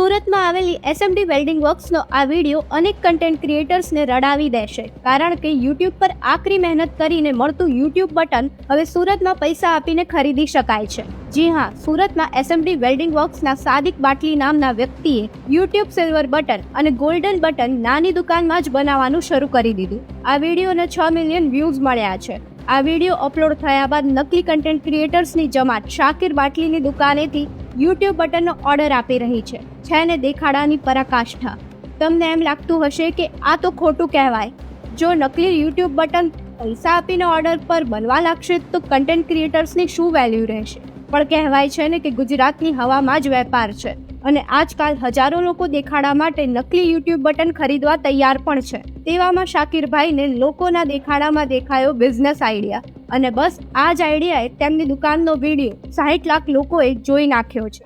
સુરતમાં આવેલી એસએમડી વેલ્ડિંગ વર્ક્સનો આ વિડીયો અનેક કન્ટેન્ટ ક્રિએટર્સને રડાવી દેશે, કારણ કે યુટ્યુબ પર આકરી મહેનત કરીને મળતું યુટ્યુબ બટન હવે સુરતમાં પૈસા આપીને ખરીદી શકાય છે. જી હા, સુરતમાં એસએમડી વેલ્ડિંગ વર્ક્સના સાદિક બાટલી નામના વ્યક્તિએ યુટ્યુબ સિલ્વર બટન અને ગોલ્ડન બટન નાની દુકાનમાં જ બનાવવાનું શરૂ કરી દીધું. આ વિડીયોને 6 મિલિયન વ્યૂઝ મળ્યા છે. આ વિડીયો અપલોડ થયા બાદ નકલી કન્ટેન્ટ ક્રિએટર્સની જમાત શાકિર બાટલીની દુકાનેથી યુટ્યુબ બટનનો ઓર્ડર આપી રહી છે ને દેખાડાની પરાકાષ્ઠા. તમને એમ લાગતું હશે કે આ તો ખોટું કહેવાય. જો નકલી યુટ્યુબ બટન પૈસા આપીને ઓર્ડર પર બનવા લાગશે તો કન્ટેન્ટ ક્રિએટર્સની શું વેલ્યુ રહેશે? પણ કહેવાય છે ને કે ગુજરાતની હવામાં જ વેપાર છે, અને આજકાલ હજારો લોકો દેખાડા માટે નકલી યુટ્યુબ બટન ખરીદવા તૈયાર પણ છે. તેવામાં શાકિરભાઈને લોકોના દેખાડામાં દેખાયો બિઝનેસ આઈડિયા, અને બસ આ જ આઈડિયાએ તેમની દુકાનનો વિડીયો 60 લાખ લોકોએ જોઈ નાખ્યો છે.